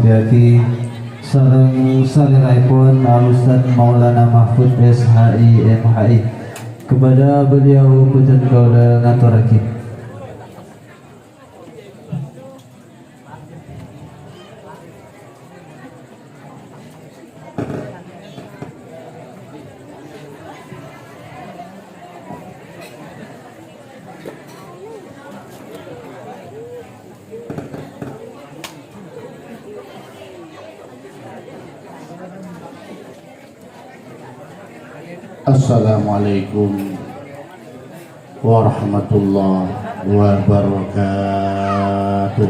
Yaki sareng saliraipun Al-Ustaz Maulana Mahfud SHI MHI. Kepada beliau punten kaula ngaturaken. Assalamualaikum warahmatullahi wabarakatuh.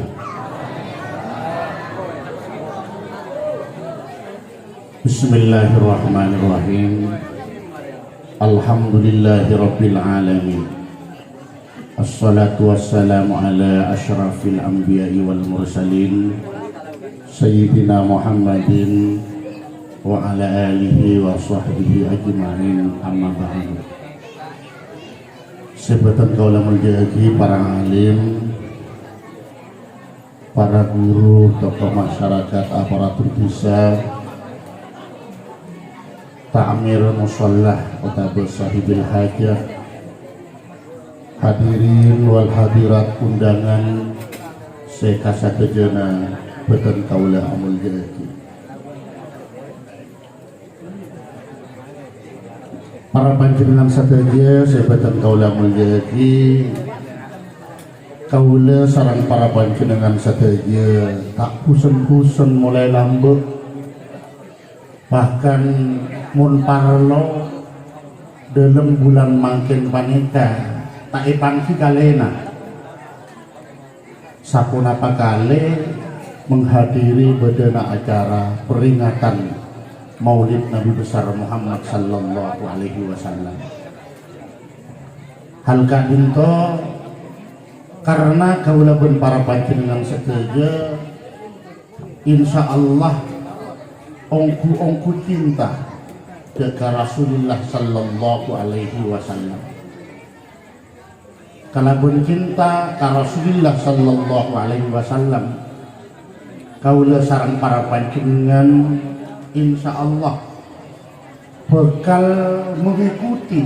Bismillahirrahmanirrahim. Alhamdulillahirabbil alamin. Assalatu wassalamu ala asyrafil anbiya'i wal mursalin Sayyidina Muhammadin wa ala alihi wa sahbihi ajma'in, amma ba'du. Sebatan kaula mulyaki para alim, para guru, tokoh masyarakat, aparatur desa, ta'mir mushallah utawi sahibil hajah, hadirin wal hadirat undangan sekasadejana beten kaula mulyaki. Para panjenengan sadaya sebatan kaula mulyaki, kaula sareng para panjenengan sadaya tak kusen-kusen mulai lambek, bahkan mun parlo dalam bulan mangkin panita tak ipangki kalena sapunapa kale menghadiri bedana acara peringatan Maulid Nabi besar Muhammad sallallahu alaihi wasallam. Hal kadinto karena kaula ben para panjenengan sedaya insyaallah ongku cinta ke Rasulullah sallallahu alaihi wasallam. Kalaupun cinta ke Rasulullah sallallahu alaihi wasallam, kaula sareng para panjenengan insya Allah bakal mengikuti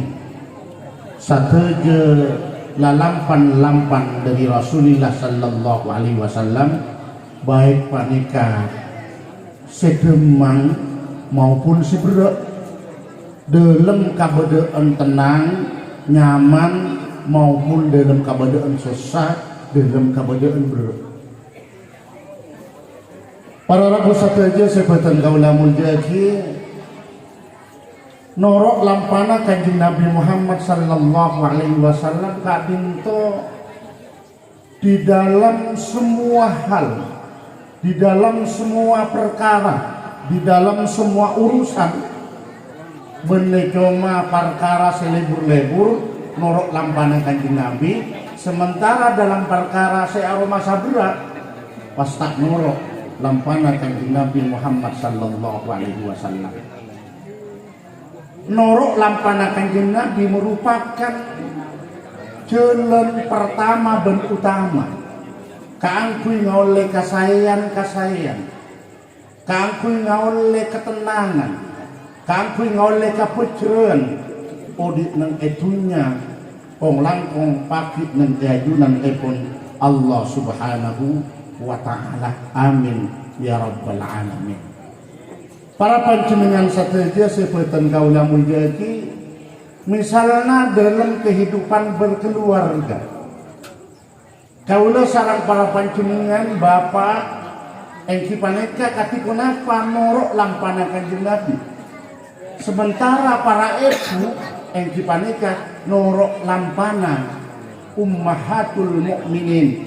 sateja lalampan-lampan dari Rasulullah sallallahu alaihi wasallam, baik panika sedemang maupun seberak, dalam kabadaan tenang nyaman maupun dalam kabadaan susah, dalam kabadaan berat. Para rabu sateja sebatan kaula mulyaki norok lampana kanjeng Nabi Muhammad sallallahu alaihi wasallam kadinto di dalam semua hal, di dalam semua perkara, di dalam semua urusan benejoma perkara selebur-lebur norok lampana kanjeng Nabi, sementara dalam perkara searoma sabra pas tak norok lampana kanjeng Nabi Muhammad sallallahu alaihi wasallam. Norok lampana kanjeng Nabi merupakan jalan pertama dan utama kaangkui ngoleh kasayan, kaangkui ngoleh ketenangan, kaangkui ngoleh kapeceren odik nang etunya kong langkong pakit nang keajunan epon Allah subhanahu wa ta'ala. Amin ya rabbal alamin. Para panjenengan sateja sebatan kaula mulyaki, misalnya dalam kehidupan berkeluarga, kaula sareng para panjenengan bapak engki paneka katipun apa norok lampana kanjeng Nabi, sementara para ibu engki paneka norok lampana ummahatul mukminin,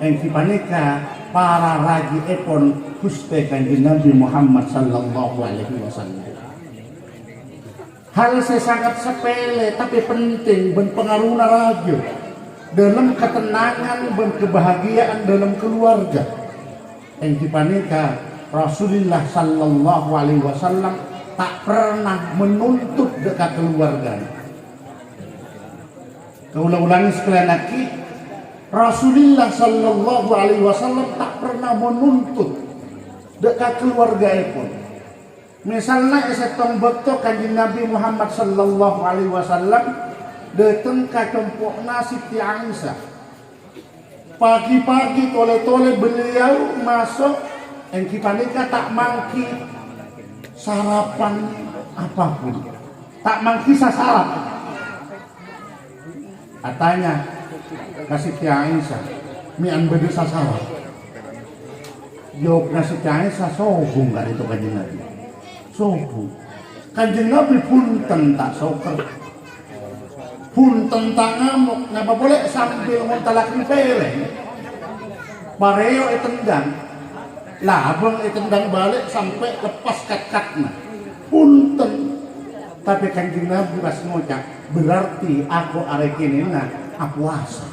engki paneka para raji epon Gusti kanjeng Nabi Muhammad sallallahu alaihi wasallam. Hal sangat sepele tapi penting ben pengaruhna raja dalam ketenangan dan kebahagiaan dalam keluarga. Engki paneka Rasulullah sallallahu alaihi wasallam tak pernah menuntut dekat keluarga. Kaulah-ulangi sekalian lagi, Rasulullah sallallahu alaihi wasallam tak pernah menuntut dekat keluarga pun. Misalnya esetong beto kanjeng Nabi Muhammad sallallahu alaihi wasallam datang ke tempatna Siti Aisyah. Pagi-pagi tole-tole beliau masuk yang kita nikah tak mangki sarapan apapun, tak mangki sasarap. Katanya kasih Siti Aisyah mian bede sasarap. Jawab nasi Aisyah sobung gak itu kanjeng Nabi. Sobung. Kanjeng Nabi punten tak soker. Punten tak ngamuk. Napa boleh sambil ngontalak peleng. Pareo tendang. Labang tendang balik sampai lepas kat-katna. Punten. Tapi kanjeng Nabi pas ngocak berarti aku arekinina puasa.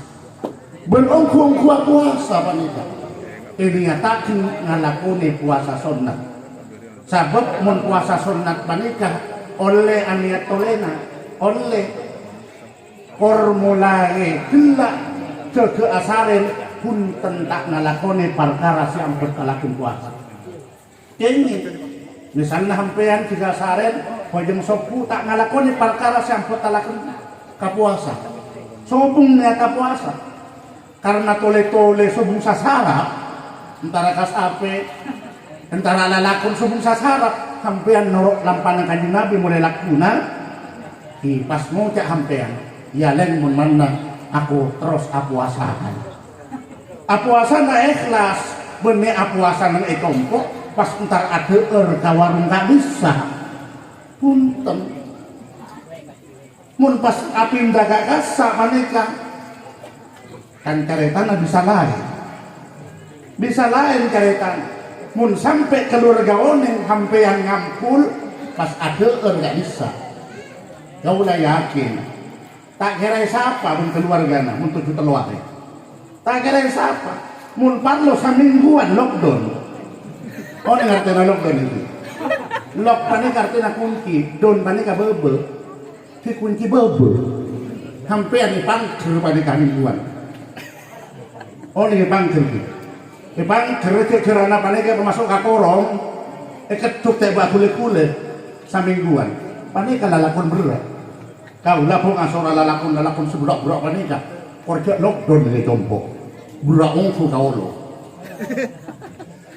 Benongku puasa panika. Ini nyatakan ngalakuni puasa sunnah. Sabab mun puasa sunnah panika oleh aniat tolena, oleh formulae gelak keasaren pun tak ngalakuni perkara siang berkalakun puasa. Ini misalnya hampean jika asaren hojeng sopu tak ngalakuni perkara siang berkalakun kapuasa. Sobung niata puasa karena tole-tole sobung sasara. Antara kasape, antara lalakon subung sasarap, hampean norok lampanan kanjeng Nabi mulai lakuna, pas mau cak hampean, ya len mun mana aku terus apuasakan. Apuasa na ikhlas, benih apuasa nang ekompok, pas entar ada kawarung gak bisa, punten. Mun pas api gak kasa maneka, kan karetana bisa lain. Bisa lain karetan mun sampai keluarga oneng hampean ngampul pas ada nggak bisa. Kau lah yakin tak kira siapa mun keluargana mun tujuh teluar tak kira siapa mun parlo samingguan lockdown. Oh ngerti lockdown itu lock panik artinya kunci don panik bebe si kunci bebe hampean pangker panik mingguan. Oh ini pangker gitu. Bang kerana panika masuk ke korong, ketuk tebak kulit samingguan. Panika lalakon berat. Kau lapung asora lalakon seberak panika. Korja lockdown dari tompo. Berak ongku kau lo.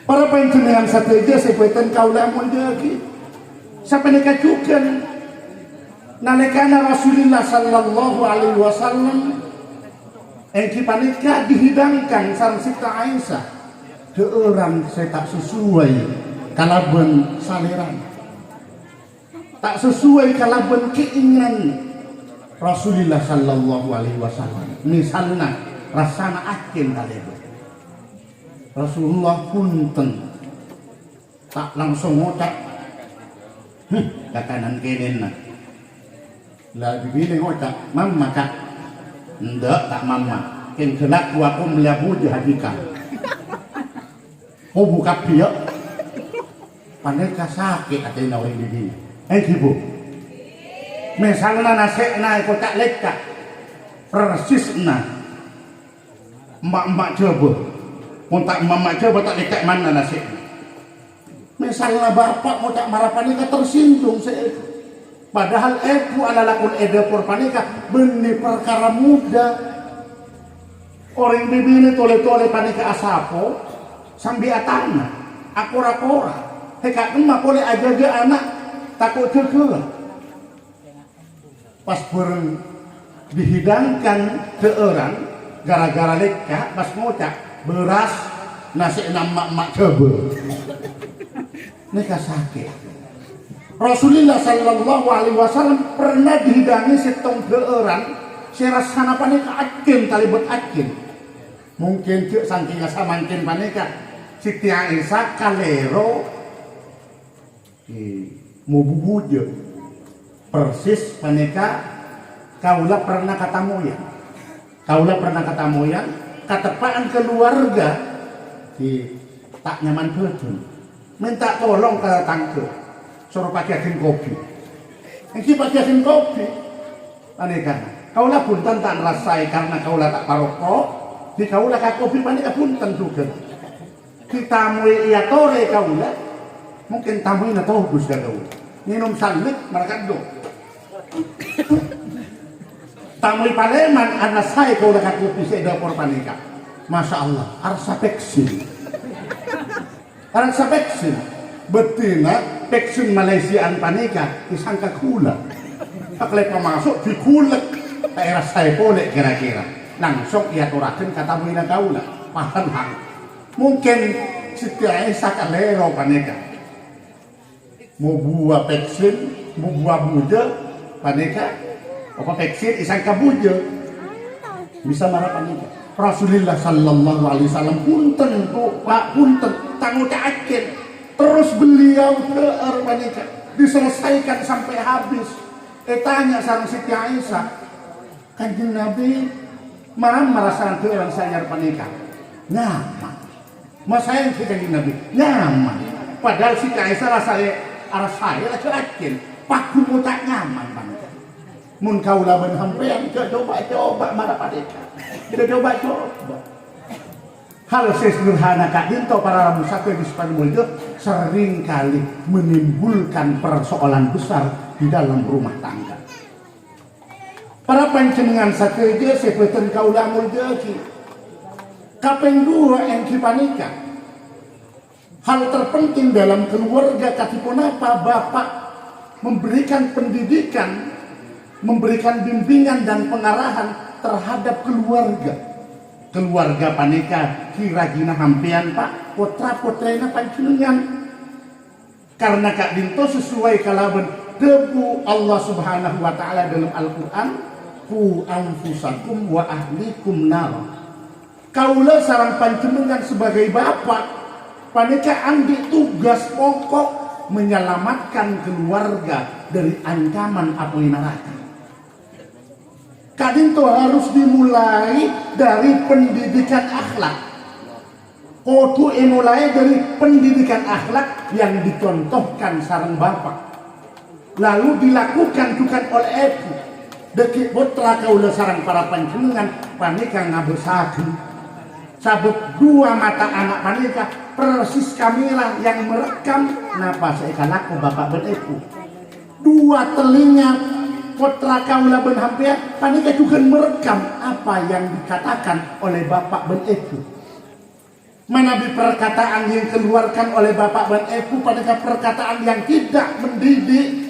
Para penjenengan sateja sebutan kau lamun lagi. Sampai dikacukan. Nalekana Rasulullah sallallahu alaihi wasallam engki panika dihidangkan sang Siti Aisyah. Ke orang saya tak sesuai kalaban saliran, tak sesuai kalaban keinginan Rasulullah sallallahu alaihi wasallam. Misalnya rasana akin tadi Rasulullah punten tak langsung ngotak ke kanan kenen nah lah dipilih ngotak mama kak ndak tak mama yang kelak aku melihat jahadika. Oh buka dia, paneka sakit ada yang orang di sini. Ibu, misalnya nasekna ikut tak lecak, persisna, emak coba, kontak emak coba tak lecak mana nasekna. Misalnya bapak mau tak marah panika tersinggung saya. Padahal ibu ala lakon edepor panika benih perkara muda. Orang bibini tole-tole panika asapo. Sambil atana, akora-kora, heka emak boleh aja dia anak takut cekal. Pas bereng dihidangkan ke orang, gara-gara leka pas ngocak beras nasi mak coba. Neka sakit. Rasulullah sallallahu alaihi wasallam pernah dihidangi setong ke orang, serasana panika akin talibet akin. Mungkin cek saking samankin panika. Siti Aisyah kalero mau bubuja persis panika kaulah pernah katamu ya ketepaan keluarga tak nyaman betul minta tolong ke tangke suruh pakai kopi ini pakai kopi panika kaulah punten tak rasai karena kaulah tak paroko di kaulah kopi panika punten juga kita mulai iya tore kaula mungkin tamu ina tahu dus kaula minum salik mereka do tamu Paleman anak saya kaula katupi sa dapur panika masya Allah arsa peksin betina peksin Malaysiaan panika disangka kula paklay pamasok di kulek daerah saya boleh kira-kira langsung ia turakan kata mina kaula paham mungkin Siti Aisyah kalero panika mau buah peksin mau buah buja panika apa peksin isangka buja bisa marah panika Rasulullah sallallahu alaihi wasallam punten Pak punten tangguh akhir terus beliau ke panika diselesaikan sampai habis tanya sareng Siti Aisyah Kanjeng Nabi merasa ke orang saya panika nyaman masaya ke Kanjeng Nabi nyaman padahal Siti Aisyah arah saya laki-laki paku mau tak nyaman panika mun kaula ben hampean coba marah panika kita coba hal sederhana Kak Dinto para musafir di Sepanjang sering kali menimbulkan persoalan besar di dalam rumah tangga. Para panjenengan sakeja sepeten kaula muljaki. Kaping dua yang kipanika. Hal terpenting dalam keluarga katipun apa? Bapak memberikan pendidikan, memberikan bimbingan dan pengarahan terhadap keluarga panika kiragina hampian Pak putra-putrena panjenengan karena Kak Dinto sesuai kalaban debu Allah Subhanahu wa taala dalam Al-Qur'an ku anfusakum wa ahlikum nar kaula sareng panjenengan sebagai bapak panika andi tugas pokok menyelamatkan keluarga dari ancaman api neraka. Kak Dinto harus dimulai dari pendidikan akhlak. Kudu mulai dari pendidikan akhlak yang dicontohkan sareng bapak. Lalu dilakukan juga oleh ibu. Deki putra kaula sareng para panjenengan panika ngabesakeun. Sabab dua mata anak panika persis kamera yang merekam napa saekalaku bapak ben ibu. Dua telinga putra kaula ben hampian panika juga merekam apa yang dikatakan oleh bapak ben ibu. Manabi perkataan yang keluarkan oleh bapak ben ibu panika perkataan yang tidak mendidik.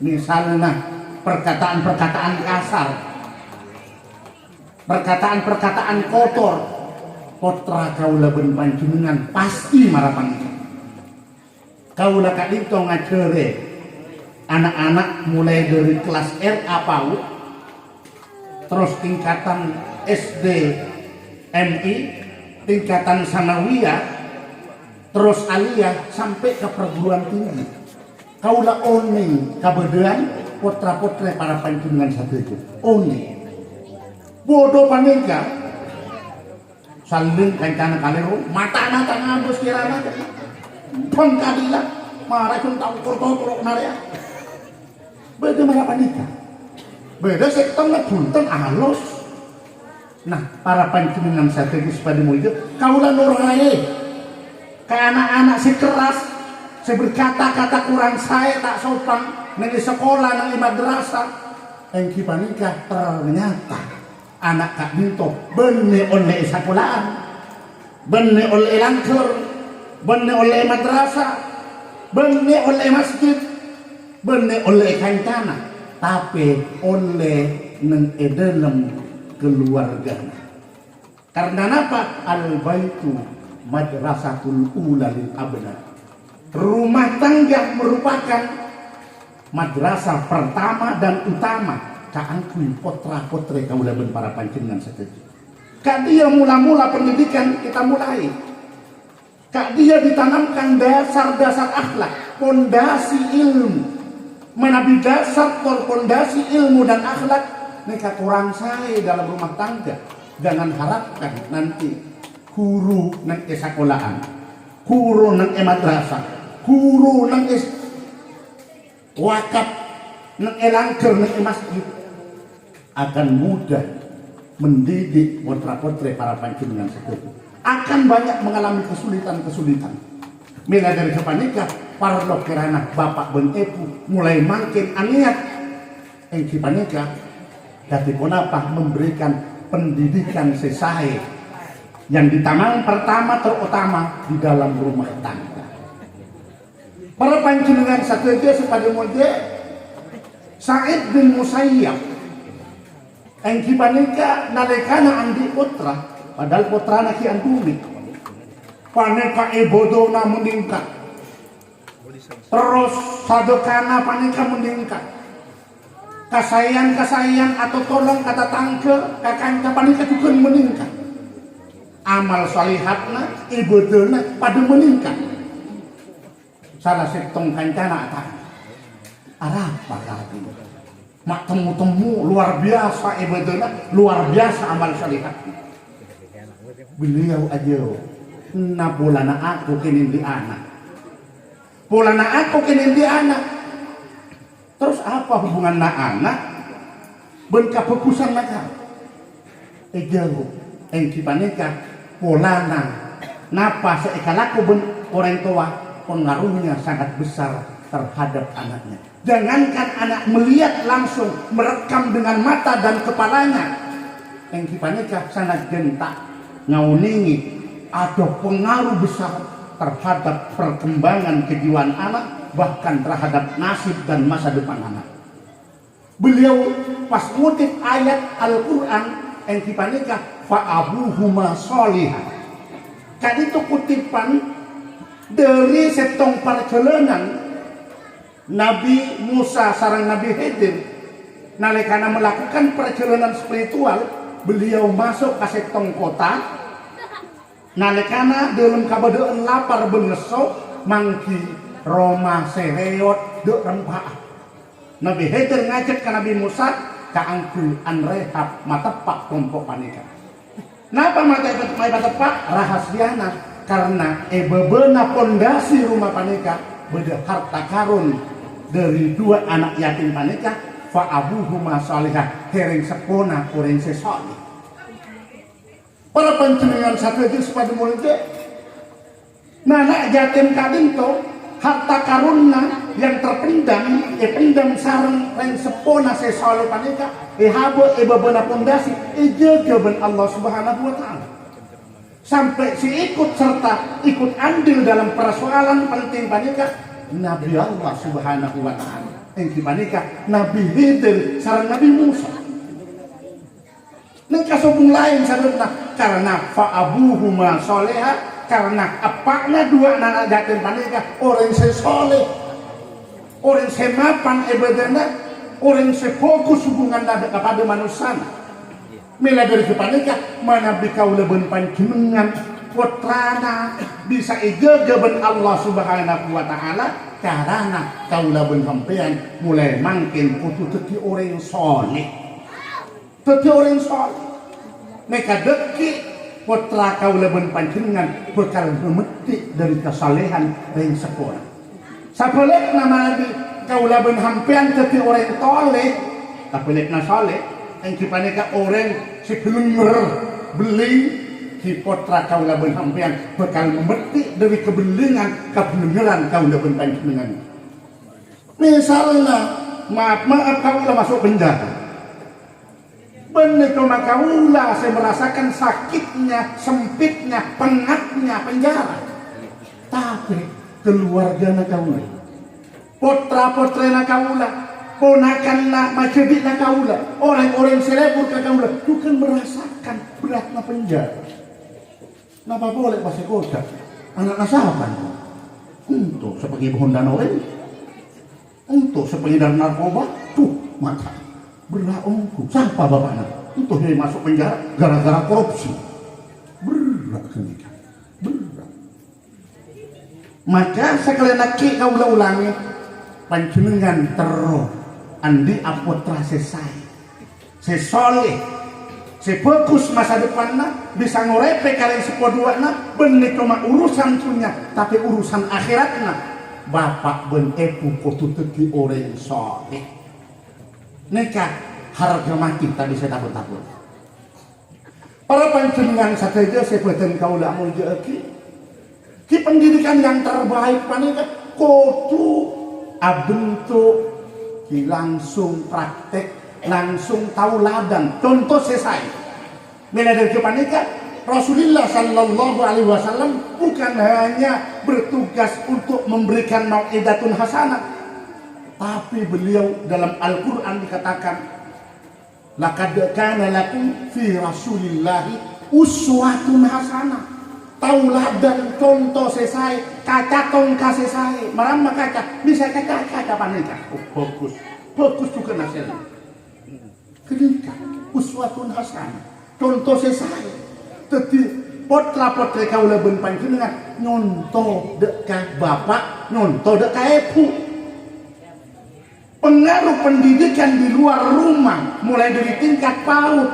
Misalnya perkataan-perkataan kasar, perkataan-perkataan kotor, putra kaula ben panjenengan pasti marah panika. Kaula Kak Dinto ngajere anak-anak mulai dari kelas RA PAUD terus tingkatan SD MI tingkatan sanawiyah terus aliyah sampai ke perguruan tinggi kaula oning kabedean putra-putra para panjenengan satu itu oning bodoh panika saling kancana kalero mata-mata ngabus kirana pengkadilah marah pun tahu kotor-kotor narya beda mana panika beda sektornya bunten halus. Nah para panjenengan strategis pada mu itu kaula nurhaye ke anak-anak si keras si berkata-kata kurang saya tak sopan nang sekolah nang madrasah engki panika ternyata anak Kak Dinto benne oleh sekolahan benne oleh langker benne oleh madrasah benne oleh masjid bener oleh kancana tapi oleh neng dalam keluarga karena apa al baitu madrasatul ula lil abna rumah tangga merupakan madrasah pertama dan utama kaangkui putra-putri kaula ben para panjenengan setuju kak dia mula-mula pendidikan kita mulai kak dia ditanamkan dasar-dasar akhlak pondasi ilmu menabi dasar pondasi ilmu dan akhlak mereka kurang saya dalam rumah tangga jangan harapkan nanti guru nang sekolahan guru nang madrasah guru nang wakaf nang langker nang masjid akan mudah mendidik putra-putri para panjenengan sepupu akan banyak mengalami kesulitan-kesulitan. Mila dari kepanika parlok kerana bapak ben epu mulai makin aniat yang kepanika dati ponapa memberikan pendidikan sesahe yang ditamang pertama terutama di dalam rumah tangga. Para panjenengan sakeja sepada moje Sa'id bin Musayyab yang kibanika nalekana andi putra padahal putra naki andumi paneka ibodona meningkat terus sadokana paneka meningkat kasayan atau tolong kata tangke kakanca paneka juga meningkat amal salihatna ibodona pada meningkat salah setong kancana arah apa mak temu luar biasa ibadahnya luar biasa amal salihat beliau aja na polana aku kinin di anak terus apa hubungan na anak ben kafokusan naga jauh engkipaneka polana napa seekalaku ben orang tua pengaruhnya sangat besar terhadap anaknya. Jangankan anak melihat langsung merekam dengan mata dan kepalanya. Yang kipaneka sangat gentak ngauningi ada pengaruh besar terhadap perkembangan kejiwaan anak bahkan terhadap nasib dan masa depan anak. Beliau pas ngutip ayat Al-Quran yang kipaneka fa'abuhuma solihah. Kan itu kutipan dari setong perjalanan Nabi Musa sareng Nabi Khidir nalekana melakukan perjalanan spiritual beliau masuk ke setong kota nalekana dalam kabadean lapar beneso mangki Roma sereot de rempah Nabi Khidir ngajak ke Nabi Musa kaangku anrehab matepak kelompok panika napa matepak rahasiana karena ebebena pondasi rumah panika beda harta karun dari dua anak yatim panika fa abuhuma salihah hereng sepona kureng sesoleh para panjenengan sakeja sepada mulai nana yatim kadento harta karunna yang terpendam pendam sareng reng sepona sesoleh panika habo ebebena pondasi jaga ben Allah Subhanahu wa taala sampai si ikut serta ikut andil dalam persoalan penting panika Nabi Allah Subhanahu wa taala yang panika Nabi Khidir sareng Nabi Musa nang kasubung lain sarengna karena fa abuhuma solehah karena apakna dua anak yatim panika orang sesoleh orang semapan ibadahna orang sefokus hubungan kepada manusia mila dari kepanika mana bikau leben panjenengan putrana bisa ijaga ben Allah Subhanahu wa taala karena kaula ben sampean mulai mangkin kudu teti orang soleh mereka deki putra kaula ben panjenengan bakal memetik dari kesalehan yang sekolah sapolek nama nabi kaula ben sampean teti orang soleh tapi lekna soleh yang kipaneka orang sebelum beli di potra kaula ben sampean bakal memetik dari kebelingan kebelingan kaula ben panjenengan misalnya maaf kaula masuk penjara bener kaula saya merasakan sakitnya sempitnya pengapnya penjara tapi keluarga kaula potra-potrena kaula ponakan nak majebit nak kaula orang-orang selebur ke kaula bukan merasakan beratnya penjara napa boleh pasir kota anak nasaban untuk sebagai honda noren untuk sepengedar narkoba tuh mata berat ongku siapa bapaknya untuk dia masuk penjara gara-gara korupsi berat kenika berat maka sekalian laki kaula ulangi panjenengan terus andi apotra sesoleh sefokus masa depanna bisa ngorepe kalian sepoduana benih cuma urusan punya tapi urusan akhiratna bapak ben epu kudu teki orang soleh neka harga mati tak bisa takut Para panjenengan saja sebutan kaula mulya ki pendidikan yang terbaik panika kudu abentuk ki langsung praktek, langsung tauladan, contoh selesai. Bila dari panika Rasulullah Sallallahu Alaihi Wasallam bukan hanya bertugas untuk memberikan mau'idatun hasanah, tapi beliau dalam Al-Quran dikatakan laqad kana lakum fi rasulillahi uswatun hasanah, tauladan contoh selesai, kaca tong kasih saya marama kaca bisa kaca panika. Oh, bagus juga nasihatnya. Ketika uswatun hasanah contoh selesai, jadi pot-pot kaula ben panjenengan nyontoh dek ka bapak, nyontoh dek ka ibu. Pengaruh pendidikan di luar rumah mulai dari tingkat PAUD,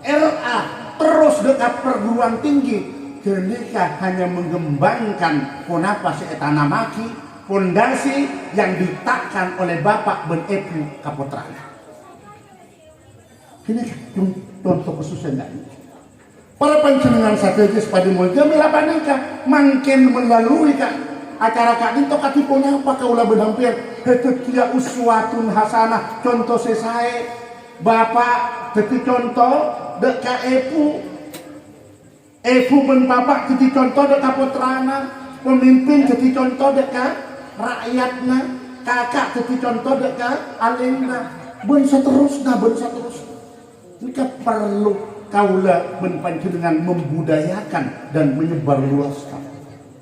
LA, terus dekat perguruan tinggi, ketika hanya mengembangkan kenapa seetana maki fondasi yang ditakkan oleh bapak ben ibu kaputra. Ini contoh khususnya ini. Para panjenengan strategis pada mulya melapanika makin melalui acara kak itu katipunya apa kaulah berhampir dia uswatun hasanah contoh selesai bapak jadi contoh deka ibu ben bapak jadi contoh deka putrana, pemimpin jadi contoh deka rakyatna, kakak jadi contoh deka alina, ben seterusnya. Ini perlu kaulah ben panjenengan membudayakan dan menyebarluaskan.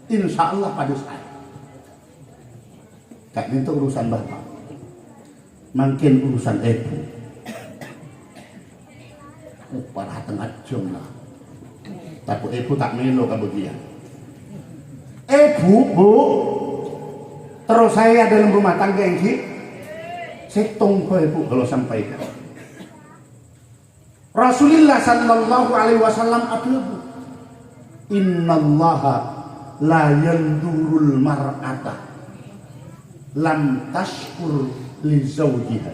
Insya Allah pada saya. Kak itu urusan bapak, makin urusan ibu. Parah tengah jom lah. Tapi ibu tak melo kebagian. Ibu, bu, terus saya dalam rumah tangga ini, saya tunggu ibu kalau sampaikan. Rasulullah Sallallahu Alaihi Wasallam adalah Innallaha la yandurul mar'ata lam tashkur li zawjiha.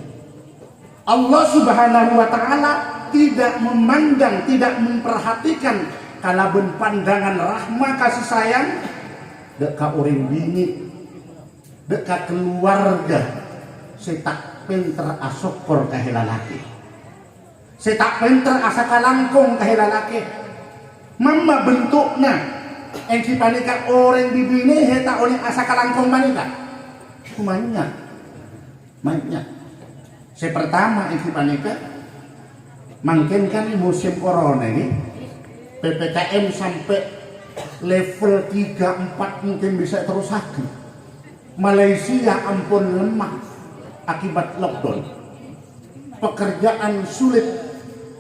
Allah Subhanahu wa taala tidak memandang, tidak memperhatikan kalaben pandangan rahmah kasih sayang deka orang bini, deka keluarga setak pinter asokor ka lalaki, setak pinter asa kalangkong ka lalaki. Mama bentukna engki panika orang bibini heta oleh asa kalangkong panika banyak. Pertama engki panika mungkin kan musim corona ini PPKM sampai level 3-4 mungkin bisa terus lagi. Malaysia ampun lemah akibat lockdown, pekerjaan sulit,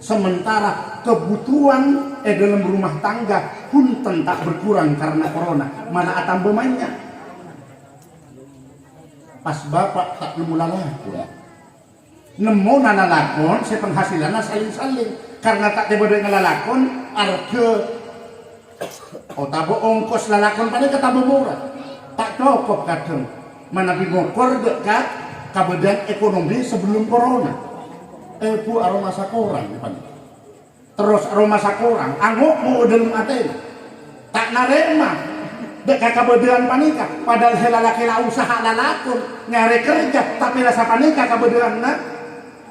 sementara kebutuhan dalam rumah tangga punten tak berkurang karena corona, malah tambah banyak. Pas bapak tak nemu lalakon, nemu lalakon saya penghasilannya saling karena tak tiba dengan lalakon arke tabo ongkos lalakon pada ketabo murah tak cukup kadang mana bingokor dekat kabedan ekonomi sebelum corona. Bu aroma sakurang terus aroma sakurang angokmu dalam aten tak narema dekat kabedan panika padahal lalaki la usaha lalakon nyari kerja tapi rasa panika kabedan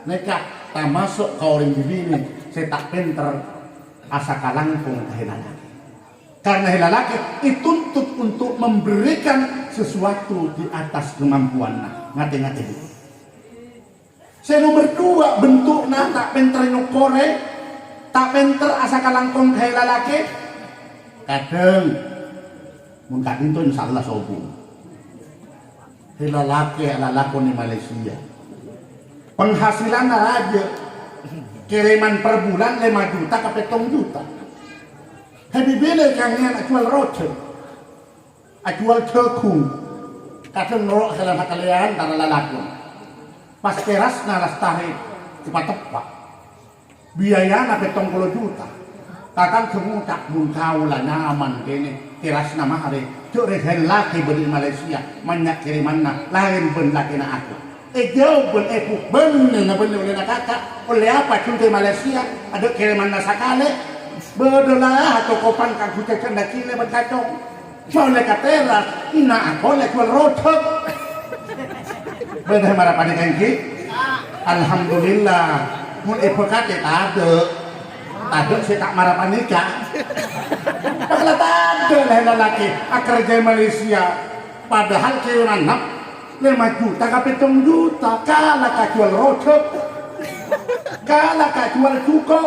mereka tak masuk ke orang bini saya tak pinter asa kalangkung ke lalaki karena lalaki dituntut untuk memberikan sesuatu di atas kemampuannya ngati-ngati. Saya nomor 2 bentuknya tak pinter nyokore, tak pinter asa kalangkung ke lalaki kadang mungkin itu insya Allah sobu lalaki lalakon di Malaysia penghasilan raja kiriman per bulan 5 juta ke 7 juta. Habibile kangen jual roti, jual jagung, kadang ngerok dalam kalian karena lalakon. Pas teras nalas tarik cepat tepat, biaya na 70 juta. Kakang kemutak mungkau lah nyaman kene teras nama hari. Jore laki beri Malaysia banyak kiriman na lain ben laki na aku. Jauh ben bener na bener oleh na kakak oleh apa cuntai Malaysia ada kiriman na sakale Bedolah atau kopan kagu cekan daki lebat kacong. Mau leka teras, ina aku lek jual rotok. Bedah marapan ikan ki. Alhamdulillah, mun epokat ada saya tak marapan nikah. Kalau tak ada lelaki kerja Malaysia, padahal keuran 5 juta ke 7 juta, kalah ka jual rotok, kalah ka jual cuko,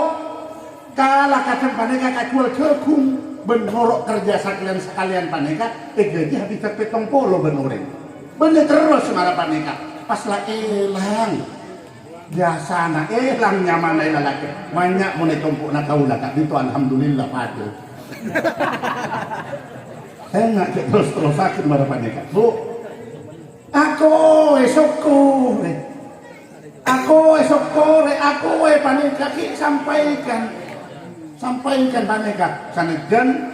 kalah ka paneka ka jual cekung, benorok kerja sekalian paneka, gaji habis terpetong polo benoreng, bener terus marapan nikah, pas lah elang. Biasa elang nyaman ay lalaki banyak mo na tumpok na kaula ka dito alhamdulillah pado saya nggak terus sakit marapan ka bu aku esok panika ki sampaikan panika sanajan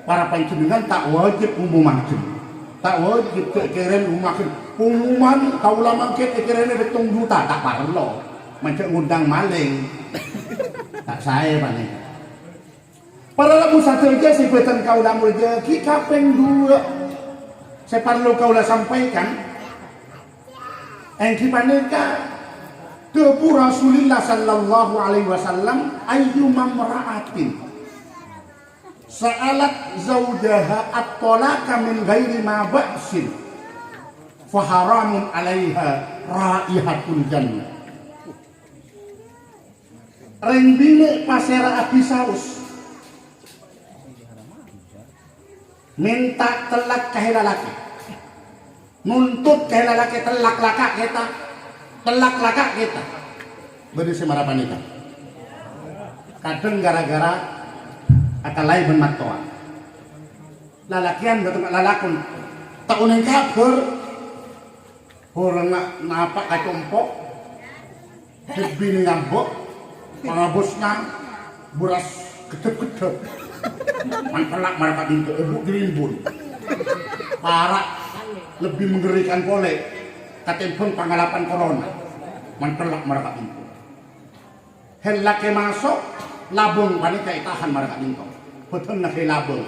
para panjenengan tak wajib umumaken tak wajib keren umakin pengumuman kaulah mangkit keren betung juta tak perlu macam ngundang maling tak saya panik para lagu satu aja sebutan kaulah mulja ki kapeng 2 saya perlu kaulah sampaikan yang kipanika tepu Rasulullah sallallahu alaihi wasallam ayyuma mar'atin sa'alat zawjaha at-talaqa min ghairi ma ba'sin fa haramun 'alaiha raihatul jannah. Reng bini pasera abisaus minta telak ke lalaki, nuntut ke lalaki telak laka kita beri semarapan itu kadang gara-gara akalai benmatoa lalakian datang lalakun taun yang kabur orang napak kacompok bini ngambok pangabosnya buras kedep-kedep mantelak maraka dinto ebuk dirimbun parah lebih mengerikan boleh katempun pengalapan corona mantelak maraka dinto henlake masuk labung panika itahan maraka dinto betul nak labung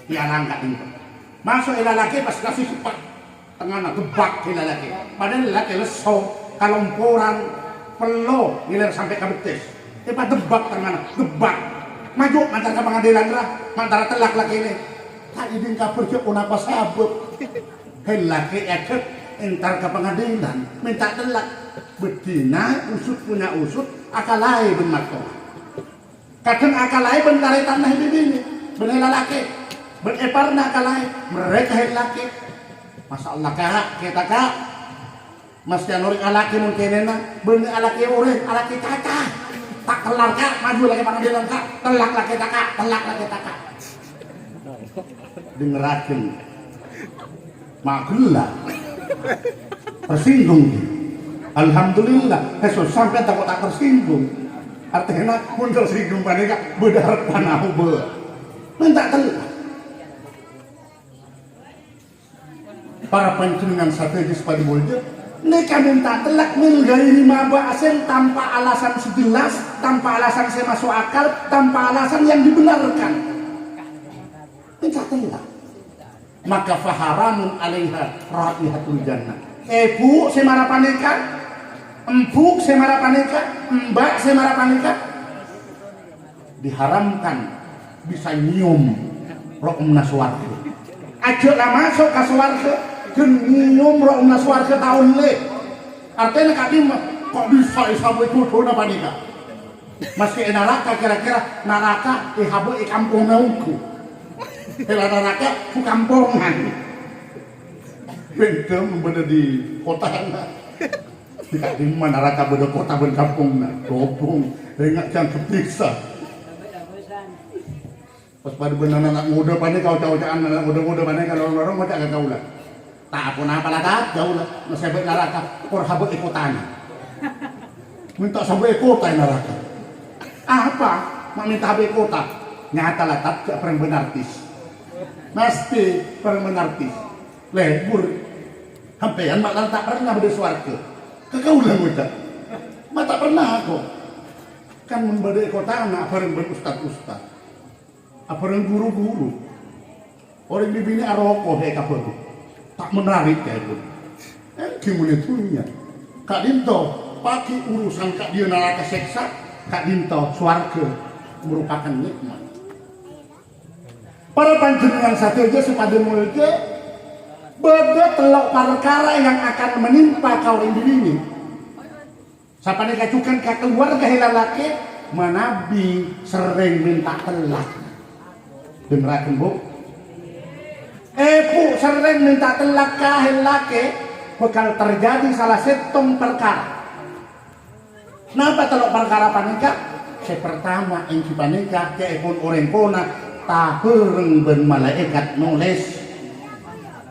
dialang kat dinto masuk lalaki pas kasih cepat tengah gebak lalaki padahal lalaki leso kalomporan pelo ngiler sampai ke betis tiba debak tengah gebak maju mantar ke pengadilan lah mantar telak laki ini tak idin kapur cek apa sabuk laki eket entar ke pengadilan minta telak betina usut punya usut akalai benmato kadang akalai bentari tanah ini bener lalaki bereparna akalai mereka laki Masya Allah kak kita kak mas januri alaki mungkin bener alaki ureh alaki kakak tak kelar kak maju lagi pengadilan kak telak laki kakak dengerakin magelah tersinggung alhamdulillah Yesus sampai tak tersinggung artinya pun tersinggung panika bedarat panahu be minta telak para panjenengan strategis pada bolja mereka minta telak min gairi maba'asen tanpa alasan sejelas tanpa alasan saya masuk akal tanpa alasan yang dibenarkan minta telak maka faharamun alaiha raihatul jannah bu saya marah panika empuk saya marah panika mbak saya marah panika diharamkan bisa nyium rohna swarga aja lah masuk ke swarga nyium rohna swarga tahun le artinya kaki kok bisa sampai itu apa nih kak meski neraka kira-kira neraka habu kampung nauku kalau neraka ku kampungan beda bener di kota di mana neraka beda kota beda kampung dobong ingat yang kepisah pas pada benar anak muda panik kau cowok-cowokan anak muda panik kalau orang macam agak kau lah tak pun apa lah jauh lah nasibet neraka por habut ikutan minta sampai kota neraka apa mak minta habis kota nyata lah tak perang benartis mesti perang benartis lebur hampean mak tak pernah berdua swarga kekaulan muda mak tak pernah aku kan membadai kota anak apa yang berustad-ustad, apa yang guru-guru, orang di bini aroko hei kapal tak menarik ya itu. Gimana tuhnya? Kak Dinto pakai urusan kak dia nalaka seksa, kak Dinto swarga merupakan nikmat. Para panjenengan sateja sepada mulke beda telok perkara yang akan menimpa kau yang ini. Sapane kacukan ka keluarga helalake manabi sering minta telak. Dengraken Bu. Bu sering minta telak ka helake bakal terjadi salah setong perkara. Napa telok perkara panika? Pertama yang panika keepun orang kona tabereng ben malaikat nulis.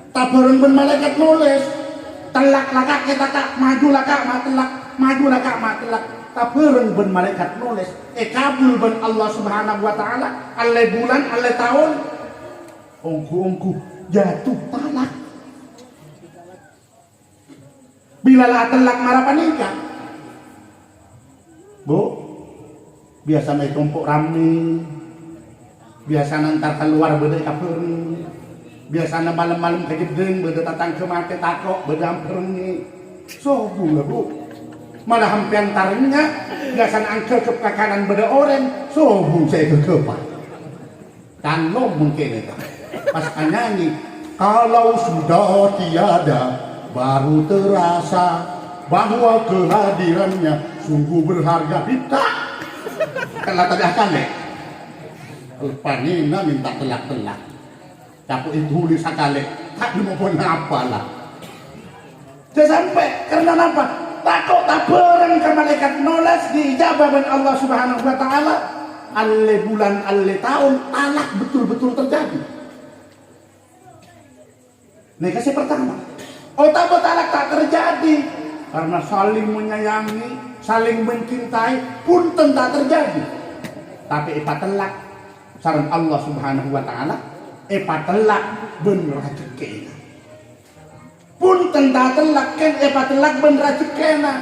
Tabereng ben malaikat nulis. Telak laka kita tak maju laka matelak. Maju laka matelak. Tabereng ben malaikat nulis. Kabul ben Allah Subhanahu wa taala. Alle bulan, alle tahun. Ongku jatuh talak. Bila lah telak marapan nikah. Bu, biasa naik tumpuk rame. Biasa nantar keluar beda kapering. Biasa malam-malam kejedeng beda tatang ke mati takok beda ampereng. Sobu lah Bu. Malah hampian taringnya biasa angkel ke kanan beda orang. Sobu saya kekepan. Kan lo mungkin itu. Pas nyanyi kalau sudah tiada baru terasa bahwa kehadirannya sungguh berharga. Tidak kalau tadi akan deh panina minta telak-telak tapi itu tulis sekali tak mau apa lah dia sampai karena apa takut tak bareng ke malaikat nulis diijabah oleh Allah Subhanahu wa taala alle bulan alle tahun talak betul-betul terjadi. Ini kasih pertama. Tak talak tak terjadi karena saling menyayangi, saling mencintai pun tak terjadi. Tapi telak sareng Allah Subhanahu wa taala telak ben rezekina. Pun tak telak ken telak ben rezekina.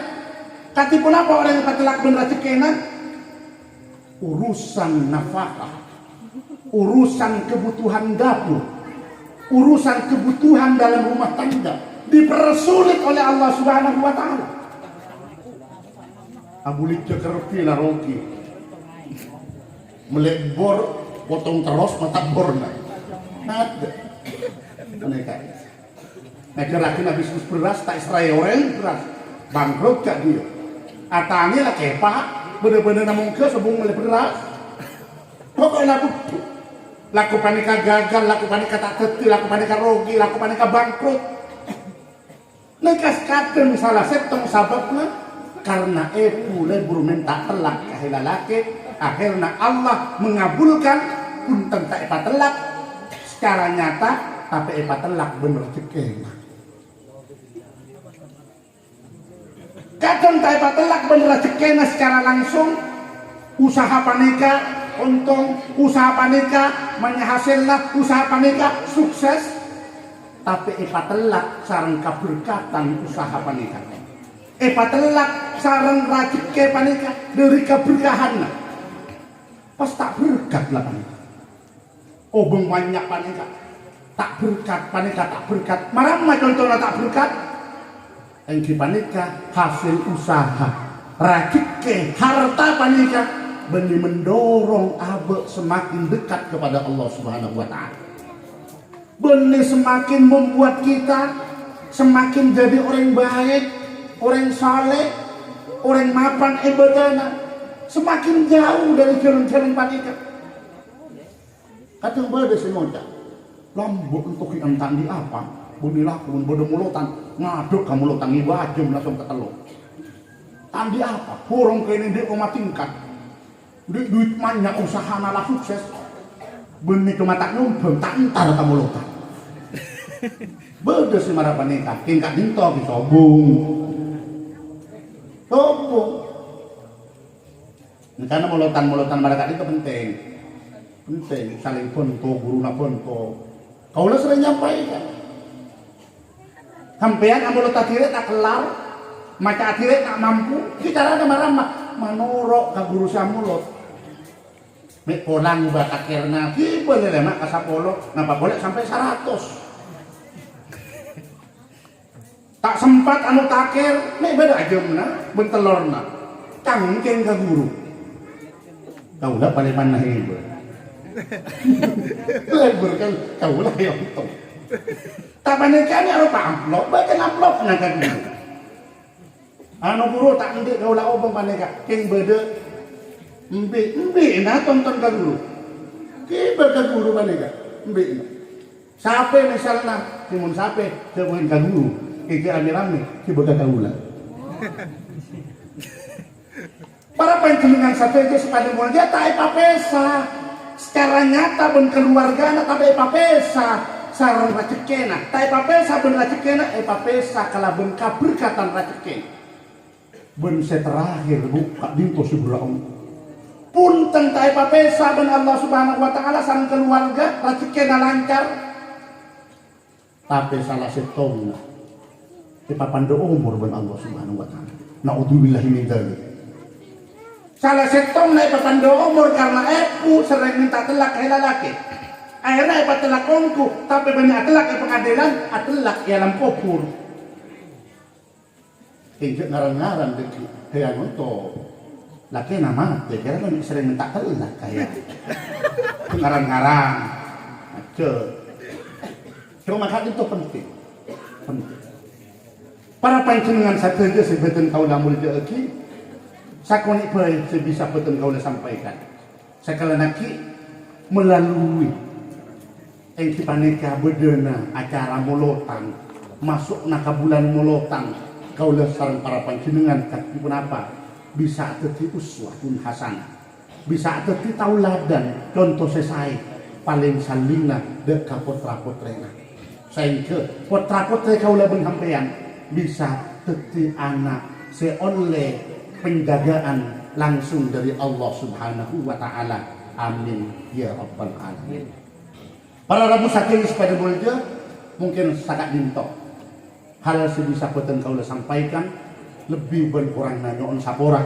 Katipun apa orang telak ben rezekina? Urusan nafkah, urusan kebutuhan dapur, urusan kebutuhan dalam rumah tangga dipersulit oleh Allah Subhanahu wa taala. Abulik cekerpi la roki. Melebor potong terus mata borna. Ada. Mereka. Nah gerakin habis beras tak Israel orang beras. Bangkrut gak dia. Atanya lah kepak. Bener-bener namun ke sebelum mulai beras. Pokoknya laku panika gagal, laku panika tak teti, laku panika rugi, laku panika bangkrut. Nekas kadang salah setong sababnya karena boleh buru minta telak kahilalake akhirnya Allah mengabulkan pun tentang telak secara nyata tapi telak bener cekena. Kadang telak bener cekena secara langsung usaha panika untung, usaha panika menghasilkan usaha panika sukses tapi telak sarang keberkatan usaha panika telak sarang rezeki panika dari keberkahan pas tak berkat lah panika beng banyak panika tak berkat panika tak berkat marama contohnya tak berkat yang panika hasil usaha rezeki harta panika benih mendorong abe semakin dekat kepada Allah Subhanahu wa taala. Benih semakin membuat kita semakin jadi orang baik, orang saleh, orang mapan ibadahna, semakin jauh dari jalan-jalan panika. Kadang bade semonda, lambuk untuk entang di apa, buni lakun, bodoh mulutan, ngaduk kamu mulutan ibajem langsung ke telur. Tandi apa? Kurang kene di koma tingkat. Duit banyak usaha malah sukses benih cuma tak numpang tak entar kamu lupa beda sih marah panika tingkat dinto sobung karena mulutan mereka itu penting saling ponto guru na ponto kau lah sering nyampaikan sampean amulutan tire tak kelar maca tire tak mampu kita ada marah manurok ka guru samulot. Mek polang ba takirna ki boleh mak ka 10 ngapa boleh sampai 100. Tak sempat anu takir mek beda ajemna ben telurna. Cangkeng ka guru. Kaulah paling panah ieu. Lebar kan kaulah yang itu. Tak panikane arupa amplop, baca amplop na ka guru. Anu guru tak ndik kaulah obong panika, king bede Mbe na tonton ka guru. Kiba ka guru panika, mbe na. Sape misalna, timun sape, sebuhin ka guru. Kaya rame-rame, kiba ka kaulah. Para panjenengan sateja sepada mulanya tak ipapesa. Secara nyata ben keluarga na tak ipapesa. Sarang racekena, tak ipapesa ben racekena, ipapesa kala ben kaberkatan racekena. Ben terakhir buka dinto seberang. Punten tak ipapesa ben Allah Subhanahu wa taala sareng keluarga racekena lancar. Tapi salah setongna ipapando umur ben Allah Subhanahu wa taala. Naudzubillahi min dzalik. Salah setong na ipapando umur karena aku sering minta telak kaya lalaki. Akhirnya ipatelak kongku, tapi banyak telak di pengadilan, atelak di alam kubur. Injek ngaran-ngaran deki, kaya nonton. Laki nama, kira kan sering minta telak kaya. Ngaran-ngaran, aja. Cuma hal itu penting. Para panjenengan sateja sebeten kaulah mulja iki, sakonik bae sebisa beten kaulah sampaikan. Sakala naki melalui engki panika bedena acara molotan, masuk na ka bulan molotan, kaulah sareng para panjenengan kaki apa bisa teti uswatun hasanah. Bisa teti tauladan contoh sesai paling salina dek ka potra-potrena. Saengke potra-potre kaulah benghampean bisa teti anak seoleh penjagaan langsung dari Allah Subhanahu wa taala. Amin ya rabbal alamin. Para rabu saking pada mulja mungkin sangat dinto. Hal sebisa boten kaula sampaikan lebih berkurang nyoon sapora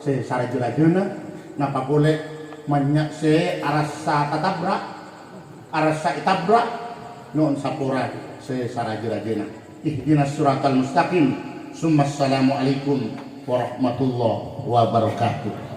se sarajurajeuna napa boleh manyak se arasa tatabra arasa itabra nyoon sapora se sarajurajeuna. Ihdinas siratal mustaqim. Assalamualaikum warahmatullahi wabarakatuh.